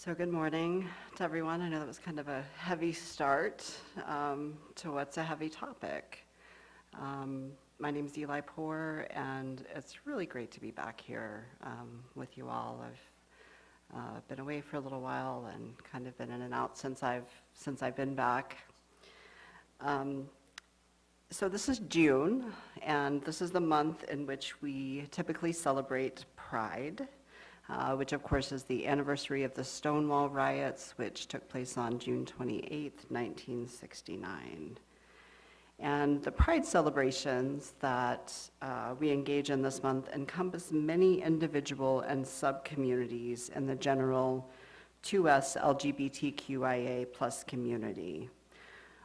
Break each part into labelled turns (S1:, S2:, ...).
S1: So good morning to everyone. I know that was kind of a heavy start to what's a heavy topic. My name's Poore, and it's really great to be back here with you all. I've been away for a little while and kind of been in and out since I've been back. So this is June, and this is the month in which we typically celebrate Pride. Which of course is the anniversary of the Stonewall riots, which took place on June 28th, 1969. And the Pride celebrations that we engage in this month encompass many individual and sub-communities in the general 2S LGBTQIA plus community.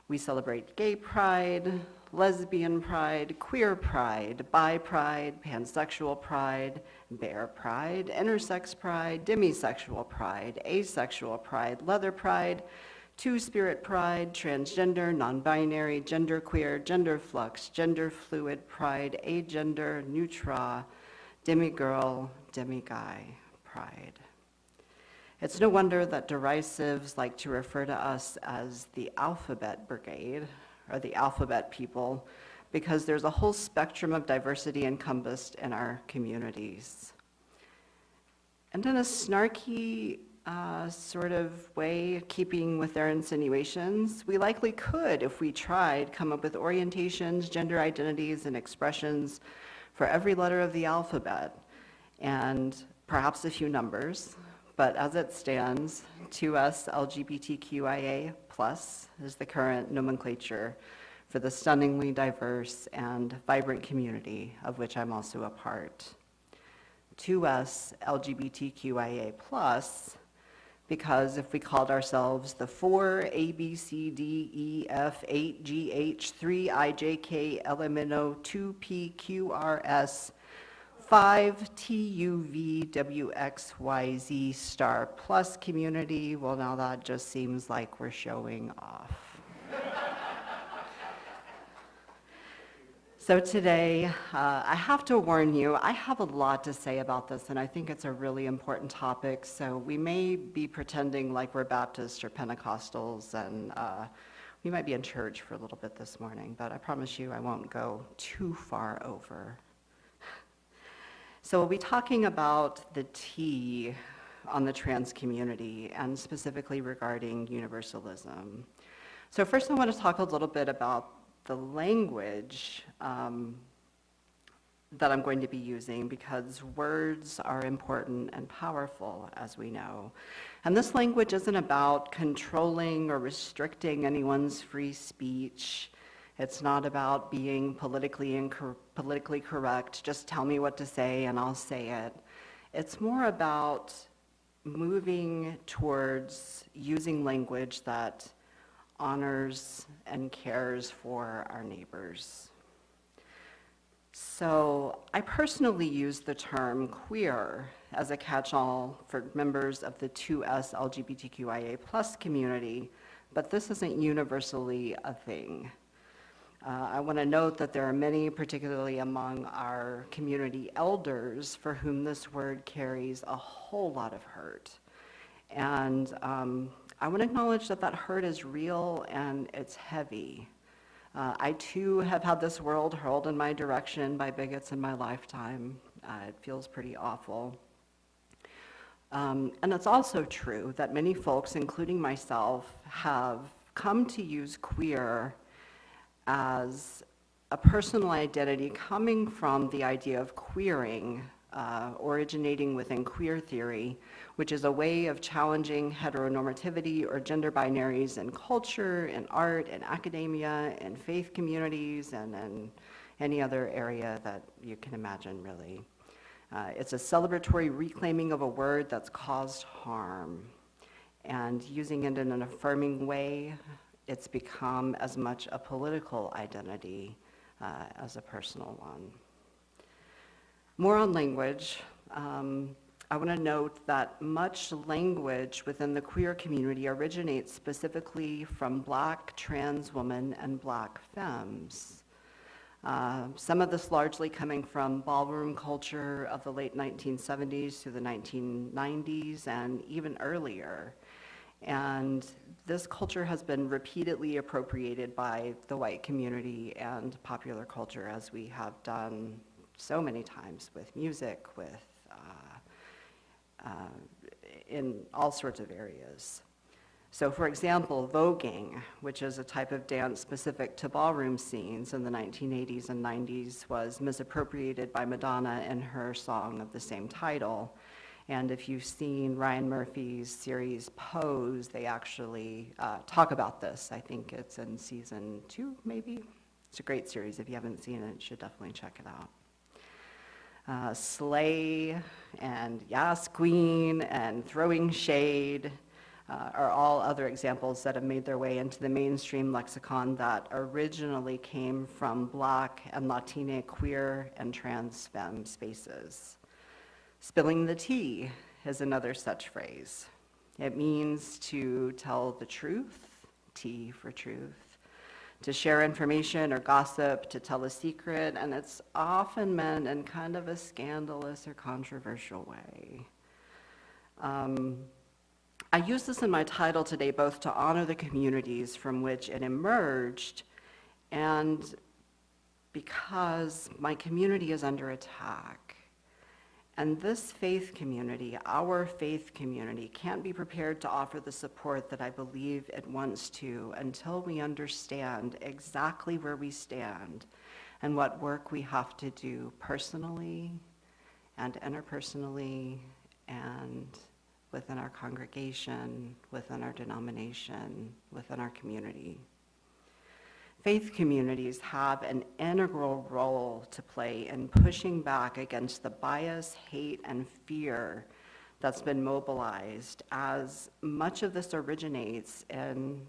S1: We celebrate gay pride, lesbian pride, queer pride, bi pride, pansexual pride, bear pride, intersex pride, demisexual pride, asexual pride, leather pride, two-spirit pride, transgender, non-binary, genderqueer, gender flux, gender fluid pride, agender, neutra, demigirl, demiguy pride. It's no wonder that derisives like to refer to us as the alphabet brigade, or the alphabet people, because there's a whole spectrum of diversity encompassed in our communities. And in a snarky sort of way, keeping with their insinuations, we likely could, if we tried, come up with orientations, gender identities, and expressions for every letter of the alphabet, and perhaps a few numbers. But as it stands, 2S LGBTQIA plus is the current nomenclature for the stunningly diverse and vibrant community of which I'm also a part. 2S LGBTQIA plus, because if we called ourselves the 4 A, B, C, D, E, F, 8, G, H, 3, I, J, K, L, M, N, O, 2, P, Q, R, S, 5 TUVWXYZ star plus community, well, now that just seems like we're showing off. So today, I have to warn you, I have a lot to say about this, and I think it's a really important topic, so we may be pretending like we're Baptists or Pentecostals, and we might be in church for a little bit this morning, but I promise you I won't go too far over. So we'll be talking about the T on the trans community, and specifically regarding universalism. So first I want to talk a little bit about the language that I'm going to be using, because words are important and powerful, as we know. And this language isn't about controlling or restricting anyone's free speech. It's not about being politically correct, just tell me what to say and I'll say it. It's more about moving towards using language that honors and cares for our neighbors. So I personally use the term queer as a catch-all for members of the 2S LGBTQIA plus community, but this isn't universally a thing. I want to note that there are many, particularly among our community elders, for whom this word carries a whole lot of hurt. And I want to acknowledge that that hurt is real and it's heavy. I too have had this world hurled in my direction by bigots in my lifetime. It feels pretty awful. And it's also true that many folks, including myself, have come to use queer as a personal identity coming from the idea of queering, originating within queer theory, which is a way of challenging heteronormativity or gender binaries in culture, in art, in academia, in faith communities, and in any other area that you can imagine, really. It's a celebratory reclaiming of a word that's caused harm, and using it in an affirming way. It's become as much a political identity as a personal one. More on language. I want to note that much language within the queer community originates specifically from Black trans women and Black femmes. Some of this largely coming from ballroom culture of the late 1970s to the 1990s and even earlier. And this culture has been repeatedly appropriated by the white community and popular culture, as we have done so many times with music, with in all sorts of areas. So for example, voguing, which is a type of dance specific to ballroom scenes in the 1980s and 90s, was misappropriated by Madonna in her song of the same title. And if you've seen Ryan Murphy's series Pose, they actually talk about this. I think it's in season 2, maybe. It's a great series. If you haven't seen it, you should definitely check it out. Slay and Yas Queen and throwing shade are all other examples that have made their way into the mainstream lexicon that originally came from Black and Latina queer and trans femme spaces. Spilling the tea is another such phrase. It means to tell the truth, tea for truth, to share information or gossip, to tell a secret, and it's often meant in kind of a scandalous or controversial way. I use this in my title today both to honor the communities from which it emerged and because my community is under attack. And this faith community, our faith community, can't be prepared to offer the support that I believe it wants to until we understand exactly where we stand and what work we have to do personally and interpersonally and within our congregation, within our denomination, within our community. Faith communities have an integral role to play in pushing back against the bias, hate, and fear that's been mobilized, as much of this originates in,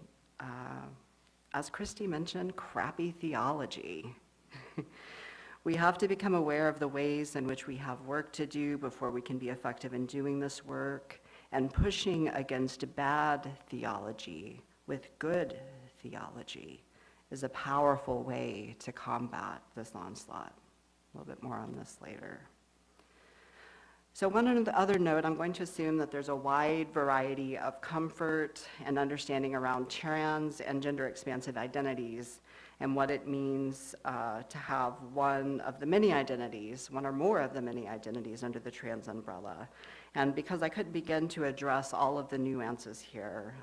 S1: as Christy mentioned, crappy theology. We have to become aware of the ways in which we have work to do before we can be effective in doing this work, and pushing against bad theology with good theology is a powerful way to combat this onslaught. A little bit more on this later. So one other note, I'm going to assume that there's a wide variety of comfort and understanding around trans and gender expansive identities and what it means to have one of the many identities, one or more of the many identities under the trans umbrella. And because I couldn't begin to address all of the nuances here,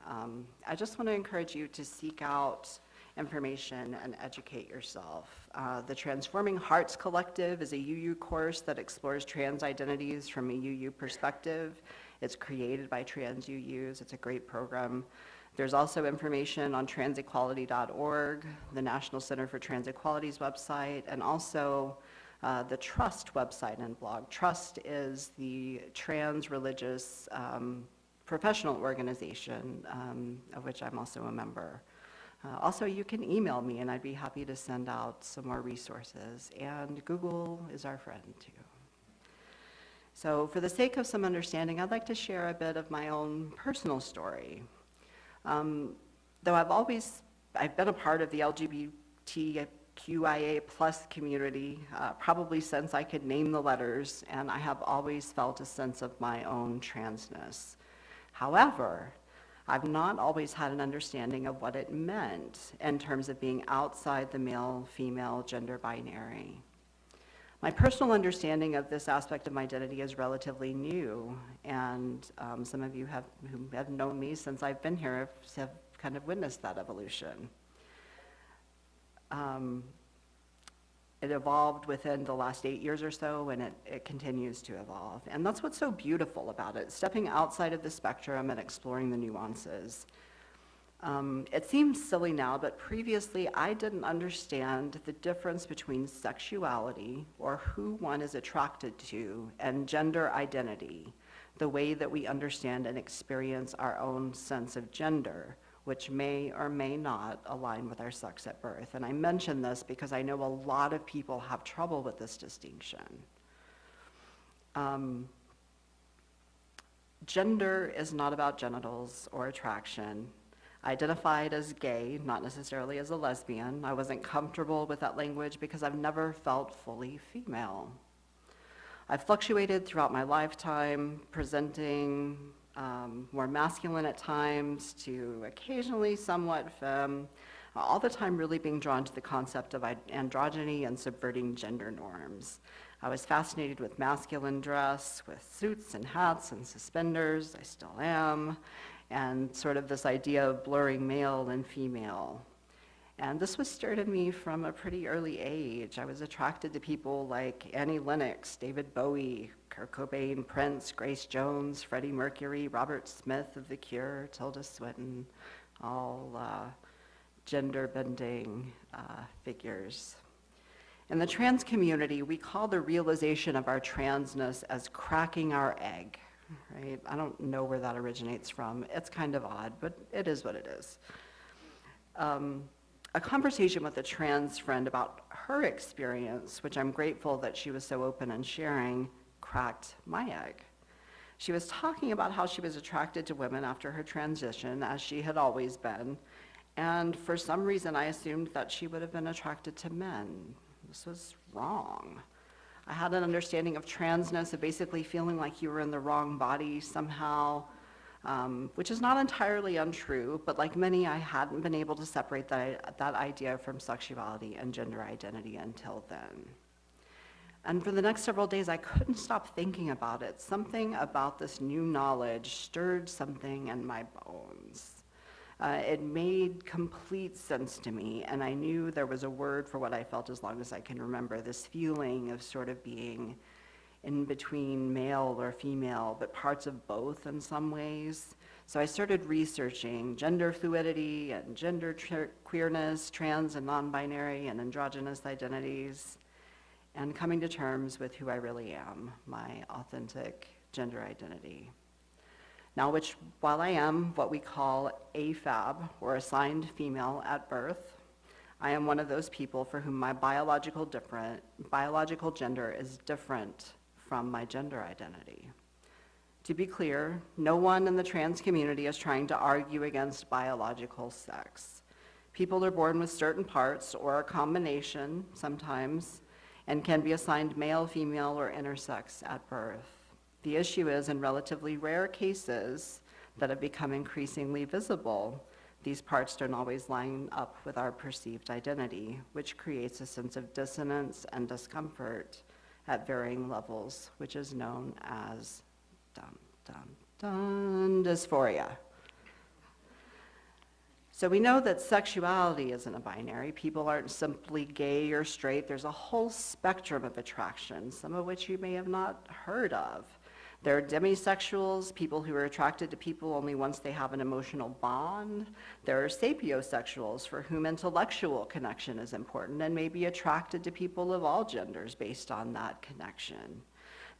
S1: I just want to encourage you to seek out information and educate yourself. The Transforming Hearts Collective is a UU course that explores trans identities from a UU perspective. It's created by trans UUs. It's a great program. There's also information on transequality.org, the National Center for Trans Equality's website, and also the Trust website and blog. Trust is the trans religious professional organization of which I'm also a member. Also, you can email me and I'd be happy to send out some more resources. And Google is our friend too. So for the sake of some understanding, I'd like to share a bit of my own personal story. Though I've been a part of the LGBTQIA plus community probably since I could name the letters, and I have always felt a sense of my own transness. However, I've not always had an understanding of what it meant in terms of being outside the male-female gender binary. My personal understanding of this aspect of my identity is relatively new, and some of you who have known me since I've been here have kind of witnessed that evolution. It evolved within the last 8 years or so, and it continues to evolve. And that's what's so beautiful about it, stepping outside of the spectrum and exploring the nuances. It seems silly now, but previously I didn't understand the difference between sexuality, or who one is attracted to, and gender identity, the way that we understand and experience our own sense of gender, which may or may not align with our sex at birth. And I mention this because I know a lot of people have trouble with this distinction. Gender is not about genitals or attraction. I identified as gay, not necessarily as a lesbian. I wasn't comfortable with that language because I've never felt fully female. I've fluctuated throughout my lifetime, presenting more masculine at times to occasionally somewhat femme, all the time really being drawn to the concept of androgyny and subverting gender norms. I was fascinated with masculine dress, with suits and hats and suspenders, I still am, and sort of this idea of blurring male and female. And this was stirred in me from a pretty early age. I was attracted to people like Annie Lennox, David Bowie, Kurt Cobain, Prince, Grace Jones, Freddie Mercury, Robert Smith of The Cure, Tilda Swinton, all gender-bending figures. In the trans community, we call the realization of our transness as cracking our egg, right? I don't know where that originates from. It's kind of odd, but it is what it is. A conversation with a trans friend about her experience, which I'm grateful that she was so open and sharing, cracked my egg. She was talking about how she was attracted to women after her transition, as she had always been, and for some reason I assumed that she would have been attracted to men. This was wrong. I had an understanding of transness, of basically feeling like you were in the wrong body somehow, which is not entirely untrue, but like many, I hadn't been able to separate that idea from sexuality and gender identity until then. And for the next several days, I couldn't stop thinking about it. Something about this new knowledge stirred something in my bones. It made complete sense to me, and I knew there was a word for what I felt as long as I can remember, this feeling of sort of being in between male or female, but parts of both in some ways. So I started researching gender fluidity and gender queerness, trans and non-binary and androgynous identities, and coming to terms with who I really am, my authentic gender identity. Now, while I am what we call AFAB, or assigned female at birth, I am one of those people for whom my biological gender is different from my gender identity. To be clear, no one in the trans community is trying to argue against biological sex. People are born with certain parts, or a combination sometimes, and can be assigned male, female, or intersex at birth. The issue is, in relatively rare cases that have become increasingly visible, these parts don't always line up with our perceived identity, which creates a sense of dissonance and discomfort at varying levels, which is known as dysphoria. So we know that sexuality isn't a binary. People aren't simply gay or straight. There's a whole spectrum of attraction, some of which you may have not heard of. There are demisexuals, people who are attracted to people only once they have an emotional bond. There are sapiosexuals for whom intellectual connection is important and may be attracted to people of all genders based on that connection.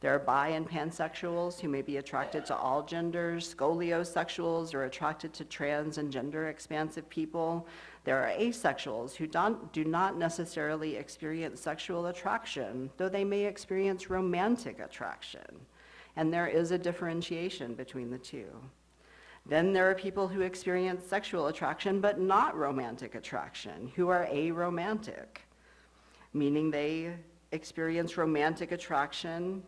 S1: There are bi and pansexuals who may be attracted to all genders. Scoliosexuals are attracted to trans and gender expansive people. There are asexuals who do not necessarily experience sexual attraction, though they may experience romantic attraction. And there is a differentiation between the two. Then there are people who experience sexual attraction but not romantic attraction, who are aromantic, meaning they experience romantic attraction,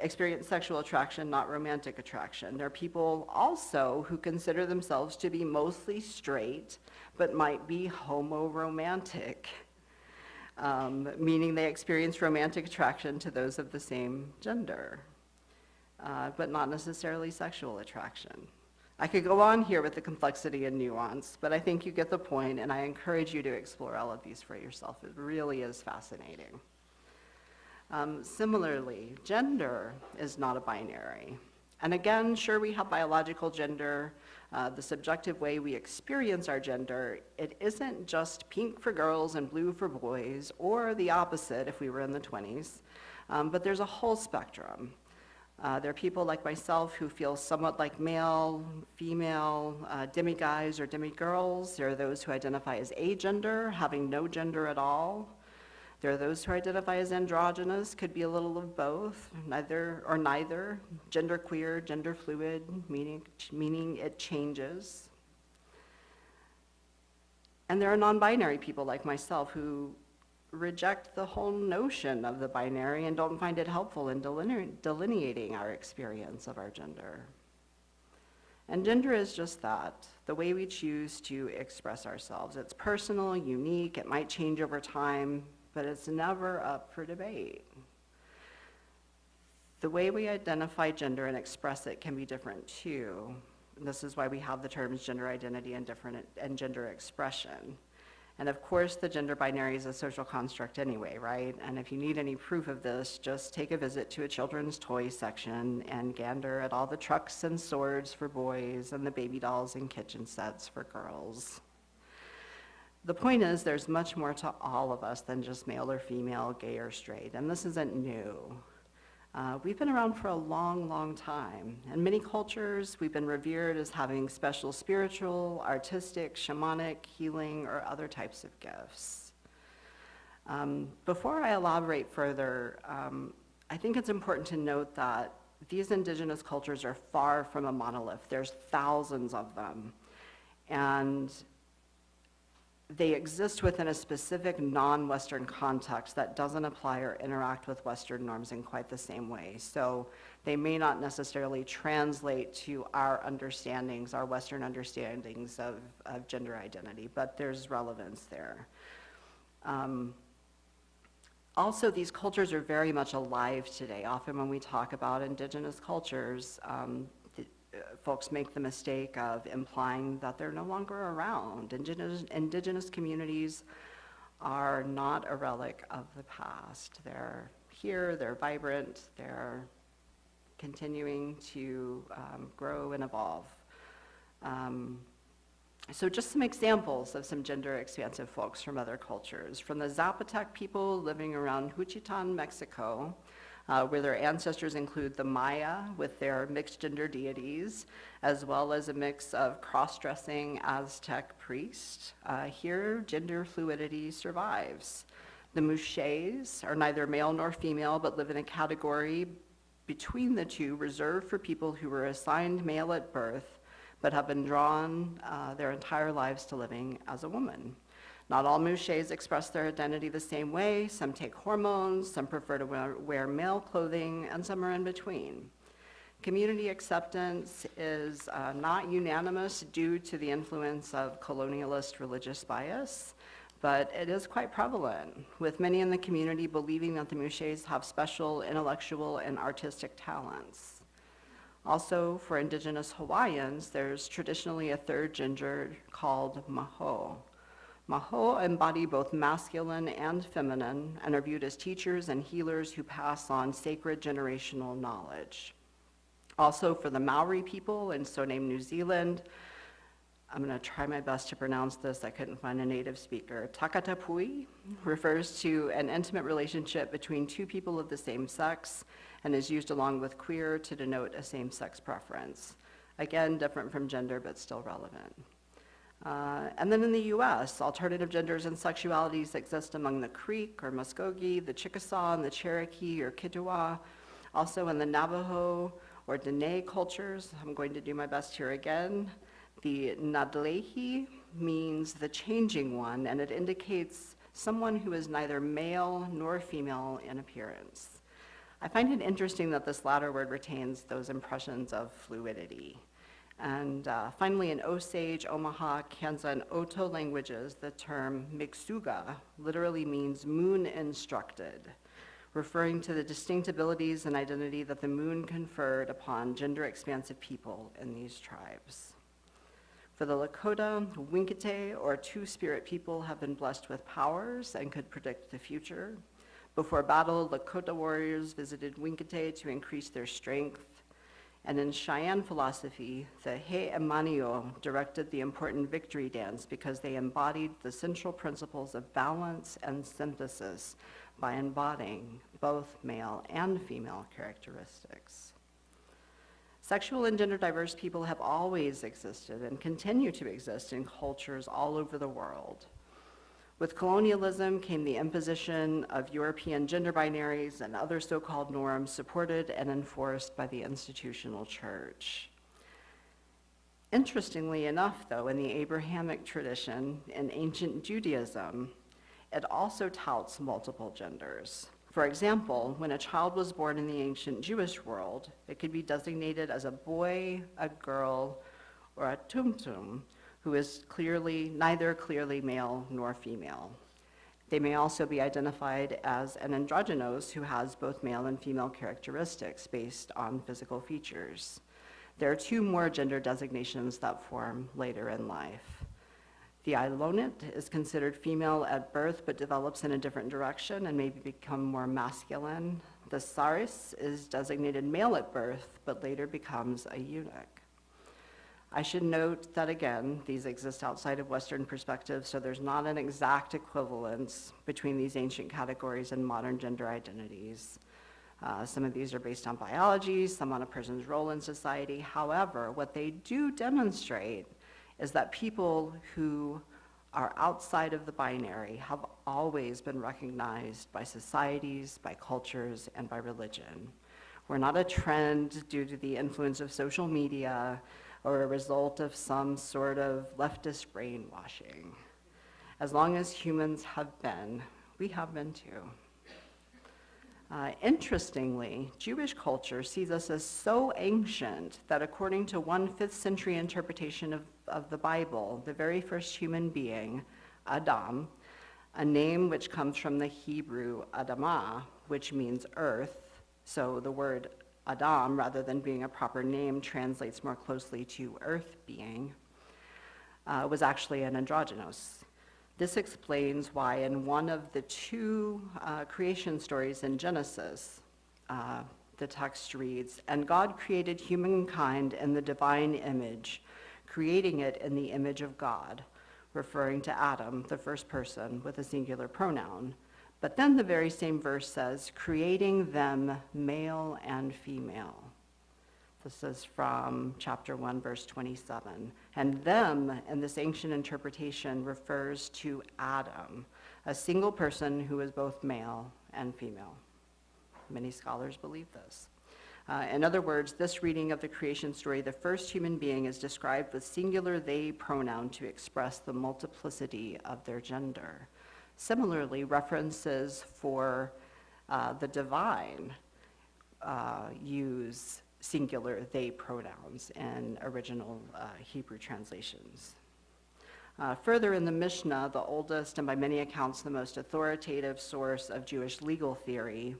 S1: experience sexual attraction, not romantic attraction. There are people also who consider themselves to be mostly straight but might be homoromantic. Meaning they experience romantic attraction to those of the same gender, but not necessarily sexual attraction. I could go on here with the complexity and nuance, but I think you get the point, and I encourage you to explore all of these for yourself. It really is fascinating. Similarly, gender is not a binary. And again, sure, we have biological gender, the subjective way we experience our gender. It isn't just pink for girls and blue for boys, or the opposite if we were in the 20s, but there's a whole spectrum. There are people like myself who feel somewhat like male, female, demiguys or demigirls. There are those who identify as agender, having no gender at all. There are those who identify as androgynous, could be a little of both, neither, genderqueer, gender fluid, meaning it changes. And there are non-binary people like myself who reject the whole notion of the binary and don't find it helpful in delineating our experience of our gender. And gender is just that, the way we choose to express ourselves. It's personal, unique, it might change over time, but it's never up for debate. The way we identify gender and express it can be different too. And this is why we have the terms gender identity and gender expression. And of course, the gender binary is a social construct anyway, right? And if you need any proof of this, just take a visit to a children's toy section and gander at all the trucks and swords for boys and the baby dolls and kitchen sets for girls. The point is, there's much more to all of us than just male or female, gay or straight, and this isn't new. We've been around for a long, long time. In many cultures, we've been revered as having special spiritual, artistic, shamanic, healing, or other types of gifts. Before I elaborate further, I think it's important to note that these indigenous cultures are far from a monolith. There's thousands of them. And they exist within a specific non-Western context that doesn't apply or interact with Western norms in quite the same way. So they may not necessarily translate to our understandings, our Western understandings of gender identity, but there's relevance there. Also, these cultures are very much alive today. Often when we talk about indigenous cultures, folks make the mistake of implying that they're no longer around. Indigenous communities are not a relic of the past. They're here, they're vibrant, they're continuing to grow and evolve. So just some examples of some gender expansive folks from other cultures. From the Zapotec people living around Juchitán, Mexico, where their ancestors include the Maya with their mixed gender deities, as well as a mix of cross-dressing Aztec priests. Here, gender fluidity survives. The Muxés are neither male nor female, but live in a category between the two reserved for people who were assigned male at birth, but have been drawn their entire lives to living as a woman. Not all Muxés express their identity the same way. Some take hormones, some prefer to wear male clothing, and some are in between. Community acceptance is not unanimous due to the influence of colonialist religious bias, but it is quite prevalent, with many in the community believing that the Muxés have special intellectual and artistic talents. Also, for indigenous Hawaiians, there's traditionally a third gender called maho. Maho embody both masculine and feminine and are viewed as teachers and healers who pass on sacred generational knowledge. Also, for the Maori people in so-named New Zealand, I'm going to try my best to pronounce this. I couldn't find a native speaker. Takatapui refers to an intimate relationship between two people of the same sex and is used along with queer to denote a same-sex preference. Again, different from gender, but still relevant. And then in the US, alternative genders and sexualities exist among the Creek or Muskogee, the Chickasaw and the Cherokee or Kituwa, also in the Navajo or Dene cultures. I'm going to do my best here again. The Nadlehi means the changing one, and it indicates someone who is neither male nor female in appearance. I find it interesting that this latter word retains those impressions of fluidity. And finally, in Osage, Omaha, Kansa, and Oto languages, the term Mixuga literally means moon instructed, referring to the distinct abilities and identity that the moon conferred upon gender expansive people in these tribes. For the Lakota, Winkite, or two-spirit people have been blessed with powers and could predict the future. Before battle, Lakota warriors visited Winkite to increase their strength. And in Cheyenne philosophy, the He Emanio directed the important victory dance because they embodied the central principles of balance and synthesis by embodying both male and female characteristics. Sexual and gender diverse people have always existed and continue to exist in cultures all over the world. With colonialism came the imposition of European gender binaries and other so-called norms supported and enforced by the institutional church. Interestingly enough, though, in the Abrahamic tradition, in ancient Judaism, it also touts multiple genders. For example, when a child was born in the ancient Jewish world, it could be designated as a boy, a girl, or a tumtum, who is neither clearly male nor female. They may also be identified as an androgynous who has both male and female characteristics based on physical features. There are two more gender designations that form later in life. The Ilonit is considered female at birth but develops in a different direction and may become more masculine. The Saris is designated male at birth but later becomes a eunuch. I should note that, again, these exist outside of Western perspectives, so there's not an exact equivalence between these ancient categories and modern gender identities. Some of these are based on biology, some on a person's role in society. However, what they do demonstrate is that people who are outside of the binary have always been recognized by societies, by cultures, and by religion. We're not a trend due to the influence of social media or a result of some sort of leftist brainwashing. As long as humans have been, we have been too. Interestingly, Jewish culture sees us as so ancient that according to one 5th century interpretation of the Bible, the very first human being, Adam, a name which comes from the Hebrew Adamah, which means earth, so the word Adam, rather than being a proper name, translates more closely to earth being, was actually an androgynous. This explains why in one of the two creation stories in Genesis, the text reads, "And God created humankind in the divine image, creating it in the image of God," referring to Adam, the first person, with a singular pronoun. But then the very same verse says, "creating them male and female." This is from chapter 1, verse 27. And them, in this ancient interpretation, refers to Adam, a single person who is both male and female. Many scholars believe this. In other words, this reading of the creation story, the first human being is described with singular they pronoun to express the multiplicity of their gender. Similarly, references for the divine use singular they pronouns in original Hebrew translations. Further in the Mishnah, the oldest and by many accounts the most authoritative source of Jewish legal theory,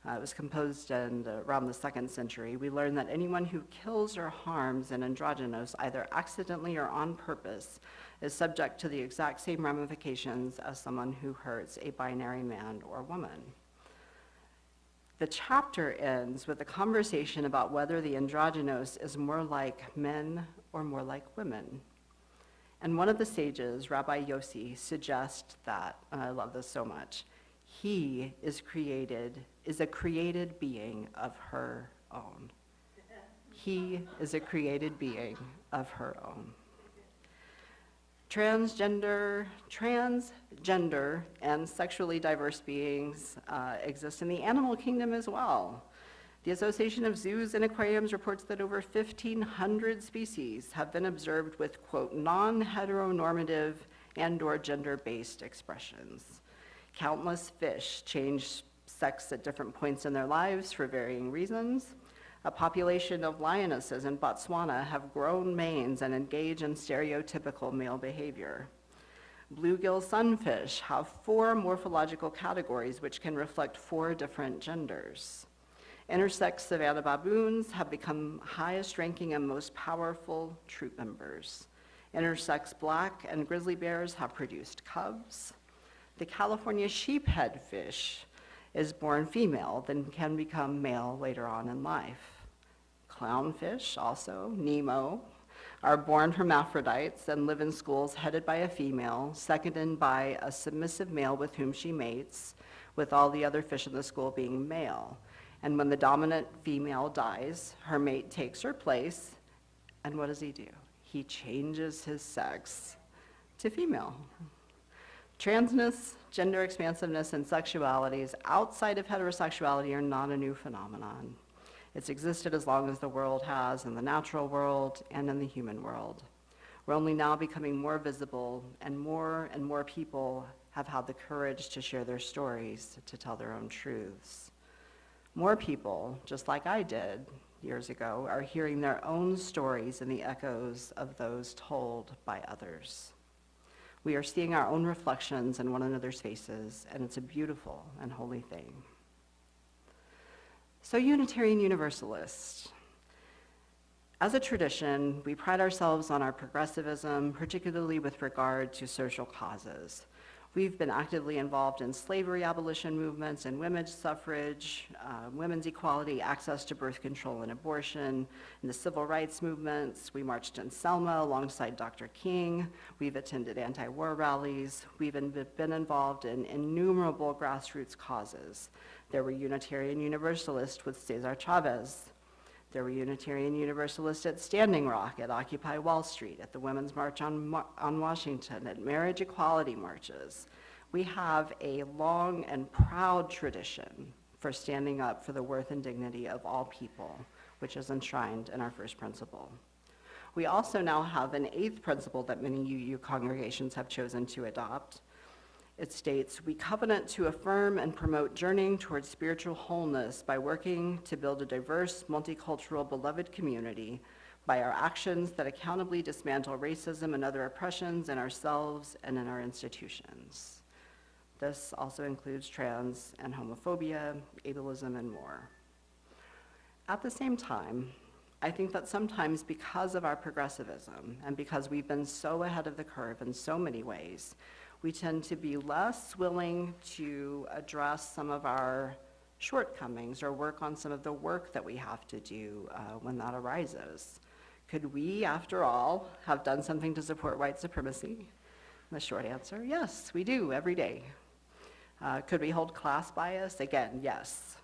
S1: it was composed around the 2nd century, we learn that anyone who kills or harms an androgynous, either accidentally or on purpose, is subject to the exact same ramifications as someone who hurts a binary man or woman. The chapter ends with a conversation about whether the androgynous is more like men or more like women. And one of the sages, Rabbi Yossi, suggests that, and I love this so much, he is a created being of her own. He is a created being of her own. Transgender and sexually diverse beings exist in the animal kingdom as well. The Association of Zoos and Aquariums reports that over 1,500 species have been observed with, quote, non-heteronormative and/or gender-based expressions. Countless fish change sex at different points in their lives for varying reasons. A population of lionesses in Botswana have grown manes and engage in stereotypical male behavior. Bluegill sunfish have 4 morphological categories which can reflect 4 different genders. Intersex savanna baboons have become highest ranking and most powerful troop members. Intersex black and grizzly bears have produced cubs. The California sheephead fish is born female, then can become male later on in life. Clownfish, also, Nemo, are born hermaphrodites and live in schools headed by a female, seconded by a submissive male with whom she mates, with all the other fish in the school being male. And when the dominant female dies, her mate takes her place, and what does he do? He changes his sex to female. Transness, gender expansiveness, and sexualities outside of heterosexuality are not a new phenomenon. It's existed as long as the world has in the natural world and in the human world. We're only now becoming more visible, and more people have had the courage to share their stories, to tell their own truths. More people, just like I did years ago, are hearing their own stories in the echoes of those told by others. We are seeing our own reflections in one another's faces, and it's a beautiful and holy thing. So, Unitarian Universalists. As a tradition, we pride ourselves on our progressivism, particularly with regard to social causes. We've been actively involved in slavery abolition movements and women's suffrage, women's equality, access to birth control and abortion, in the civil rights movements. We marched in Selma alongside Dr. King. We've attended anti-war rallies. We've been involved in innumerable grassroots causes. There were Unitarian Universalists with Cesar Chavez. There were Unitarian Universalists at Standing Rock, at Occupy Wall Street, at the Women's March on Washington, at marriage equality marches. We have a long and proud tradition for standing up for the worth and dignity of all people, which is enshrined in our first principle. We also now have an eighth principle that many UU congregations have chosen to adopt. It states, we covenant to affirm and promote journeying towards spiritual wholeness by working to build a diverse, multicultural, beloved community by our actions that accountably dismantle racism and other oppressions in ourselves and in our institutions. This also includes trans and homophobia, ableism, and more. At the same time, I think that sometimes because of our progressivism and because we've been so ahead of the curve in so many ways, we tend to be less willing to address some of our shortcomings or work on some of the work that we have to do when that arises. Could we, after all, have done something to support white supremacy? The short answer, yes, we do every day. Could we hold class bias? Again, yes.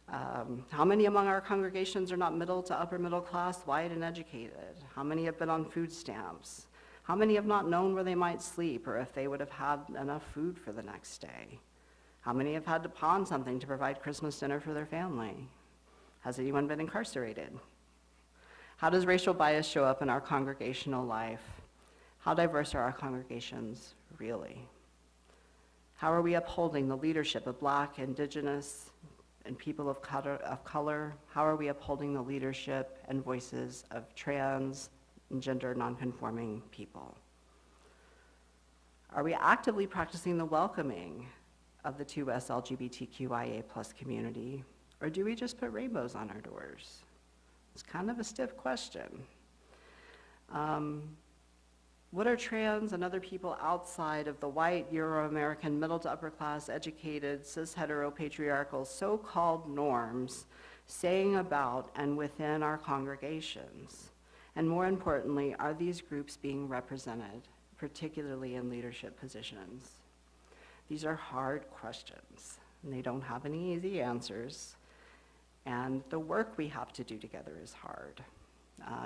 S1: How many among our congregations are not middle to upper middle class, white, and educated? How many have been on food stamps? How many have not known where they might sleep or if they would have had enough food for the next day? How many have had to pawn something to provide Christmas dinner for their family? Has anyone been incarcerated? How does racial bias show up in our congregational life? How diverse are our congregations really? How are we upholding the leadership of Black, Indigenous, and people of color? How are we upholding the leadership and voices of trans and gender nonconforming people? Are we actively practicing the welcoming of the 2S LGBTQIA+ community, or do we just put rainbows on our doors? It's kind of a stiff question. What are trans and other people outside of the white, Euro-American, middle to upper class, educated, cis heteropatriarchal so-called norms saying about and within our congregations? And more importantly, are these groups being represented, particularly in leadership positions? These are hard questions, and they don't have any easy answers. And the work we have to do together is hard.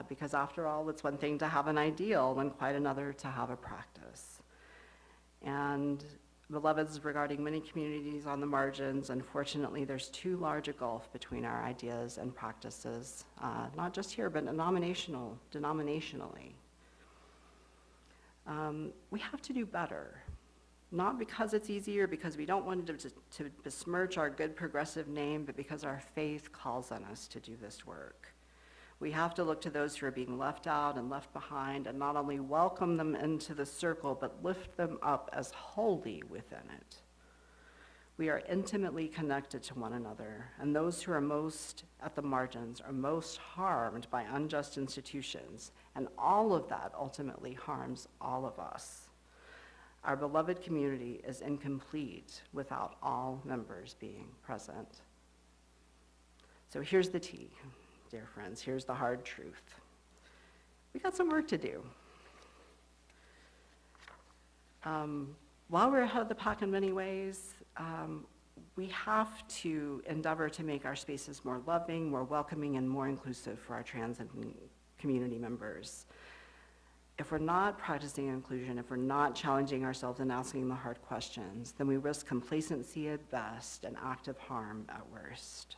S1: Because after all, it's one thing to have an ideal and quite another to have a practice. And beloveds, regarding many communities on the margins, unfortunately, there's too large a gulf between our ideas and practices, not just here, but denominationally. We have to do better, not because it's easier, because we don't want to besmirch our good progressive name, but because our faith calls on us to do this work. We have to look to those who are being left out and left behind and not only welcome them into the circle, but lift them up as holy within it. We are intimately connected to one another, and those who are most at the margins are most harmed by unjust institutions, and all of that ultimately harms all of us. Our beloved community is incomplete without all members being present. So here's the tea. Dear friends, here's the hard truth. We got some work to do. While we're ahead of the pack in many ways, we have to endeavor to make our spaces more loving, more welcoming, and more inclusive for our trans and community members. If we're not practicing inclusion, if we're not challenging ourselves and asking the hard questions, then we risk complacency at best and active harm at worst.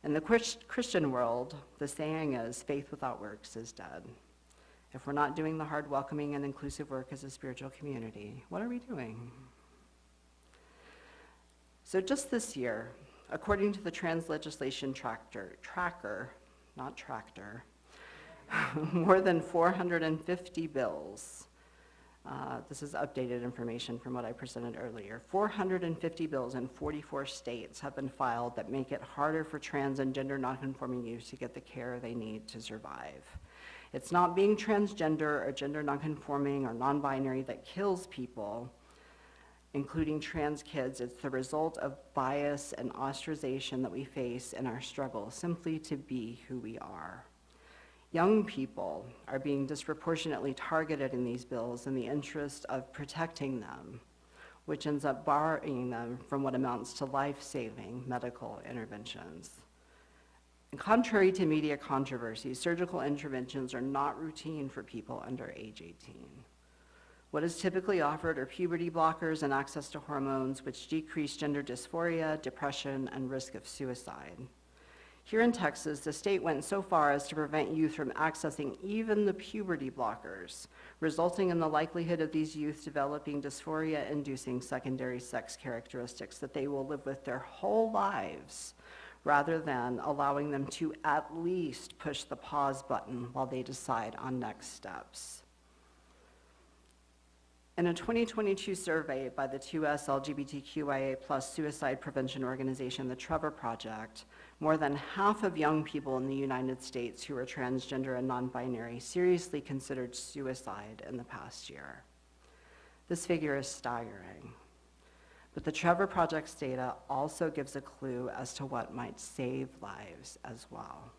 S1: In the Christian world, the saying is, faith without works is dead. If we're not doing the hard, welcoming, and inclusive work as a spiritual community, what are we doing? So just this year, according to the Trans Legislation Tracker, not Tractor, more than 450 bills, this is updated information from what I presented earlier, 450 bills in 44 states have been filed that make it harder for trans and gender nonconforming youth to get the care they need to survive. It's not being transgender or gender nonconforming or non-binary that kills people, including trans kids. It's the result of bias and ostracization that we face in our struggle simply to be who we are. Young people are being disproportionately targeted in these bills in the interest of protecting them, which ends up barring them from what amounts to life-saving medical interventions. And contrary to media controversy, surgical interventions are not routine for people under age 18. What is typically offered are puberty blockers and access to hormones which decrease gender dysphoria, depression, and risk of suicide. Here in Texas, the state went so far as to prevent youth from accessing even the puberty blockers, resulting in the likelihood of these youth developing dysphoria-inducing secondary sex characteristics that they will live with their whole lives, rather than allowing them to at least push the pause button while they decide on next steps. In a 2022 survey by the 2S LGBTQIA+ suicide prevention organization, the Trevor Project, more than half of young people in the United States who are transgender and non-binary seriously considered suicide in the past year. This figure is staggering. But the Trevor Project's data also gives a clue as to what might save lives as well.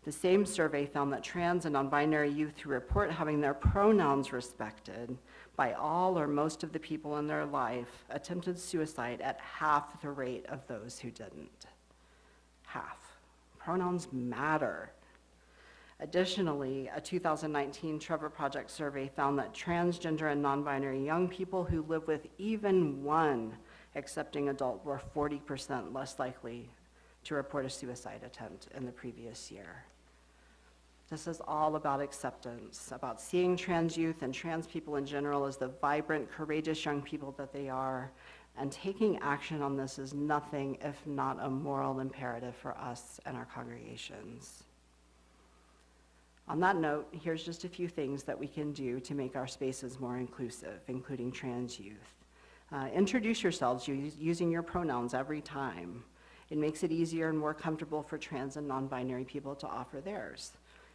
S1: The same survey found that trans and non-binary youth who report having their pronouns respected by all or most of the people in their life attempted suicide at half the rate of those who didn't. Half. Pronouns matter. Additionally, a 2019 Trevor Project survey found that transgender and non-binary young people who live with even one accepting adult were 40% less likely to report a suicide attempt in the previous year. This is all about acceptance, about seeing trans youth and trans people in general as the vibrant, courageous young people that they are, and taking action on this is nothing if not a moral imperative for us and our congregations. On that note, here's just a few things that we can do to make our spaces more inclusive, including trans youth. Introduce yourselves using your pronouns every time. It makes it easier and more comfortable for trans and non-binary people to offer theirs.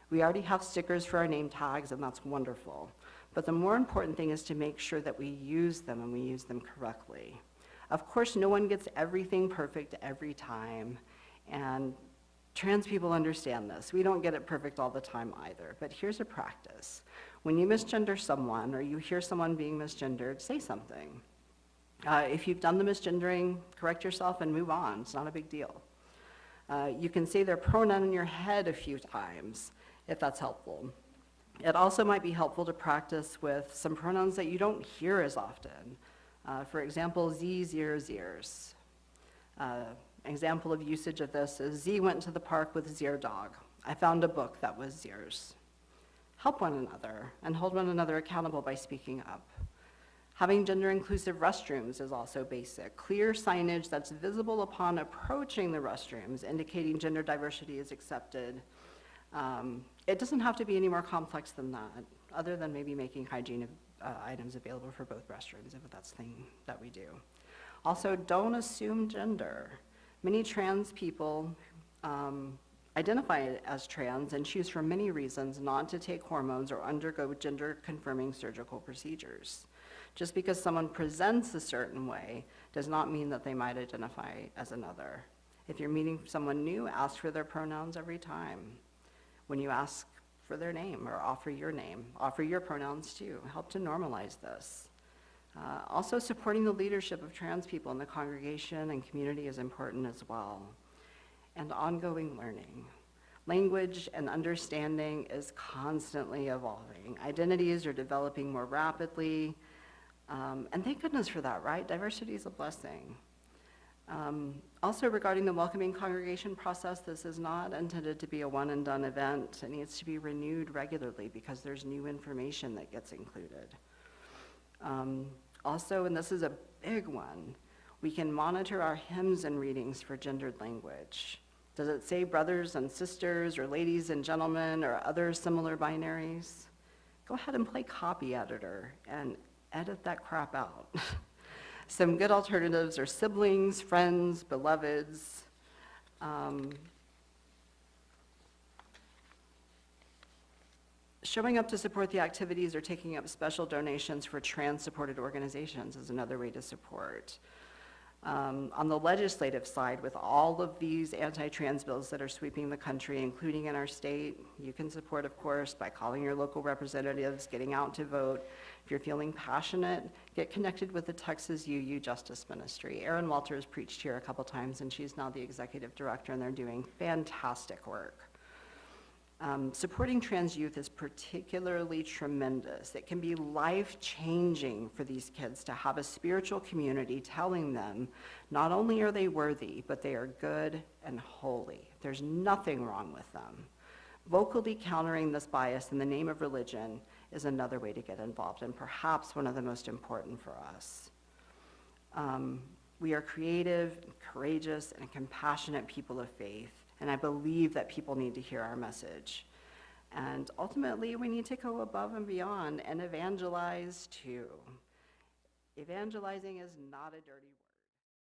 S1: We already have stickers for our name tags, and that's wonderful. But the more important thing is to make sure that we use them and we use them correctly. Of course, no one gets everything perfect every time, and trans people understand this. We don't get it perfect all the time either, but here's a practice. When you misgender someone or you hear someone being misgendered, say something. If you've done the misgendering, correct yourself and move on. It's not a big deal. You can say their pronoun in your head a few times, if that's helpful. It also might be helpful to practice with some pronouns that you don't hear as often. For example, Z, zers. Example of usage of this is Z went to the park with Zier dog. I found a book that was Ziers. Help one another and hold one another accountable by speaking up. Having gender-inclusive restrooms is also basic. Clear signage that's visible upon approaching the restrooms, indicating gender diversity is accepted. It doesn't have to be any more complex than that, other than maybe making hygiene items available for both restrooms, if that's the thing that we do. Also, don't assume gender. Many trans people identify as trans and choose for many reasons not to take hormones or undergo gender-confirming surgical procedures. Just because someone presents a certain way does not mean that they might identify as another. If you're meeting someone new, ask for their pronouns every time. When you ask for their name or offer your name, offer your pronouns too. Help to normalize this. Also, supporting the leadership of trans people in the congregation and community is important as well. And ongoing learning. Language and understanding is constantly evolving. Identities are developing more rapidly, and thank goodness for that, right? Diversity is a blessing. Also regarding the welcoming congregation process, this is not intended to be a one and done event. It needs to be renewed regularly because there's new information that gets included. Also, and this is a big one, we can monitor our hymns and readings for gendered language. Does it say brothers and sisters or ladies and gentlemen or other similar binaries? Go ahead and play copy editor and edit that crap out. Some good alternatives are siblings, friends, beloveds. Showing up to support the activities or taking up special donations for trans-supported organizations is another way to support. On the legislative side, with all of these anti-trans bills that are sweeping the country, including in our state, you can support, of course, by calling your local representatives, getting out to vote. If you're feeling passionate, get connected with the Texas UU Justice Ministry. Erin Walters preached here a couple times, and she's now the executive director, and they're doing fantastic work. Supporting trans youth is particularly tremendous. It can be life-changing for these kids to have a spiritual community telling them not only are they worthy, but they are good and holy. There's nothing wrong with them. Vocally countering this bias in the name of religion is another way to get involved, and perhaps one of the most important for us. We are creative, courageous, and compassionate people of faith. And I believe that people need to hear our message. And ultimately, we need to go above and beyond and evangelize too. Evangelizing is not a dirty word.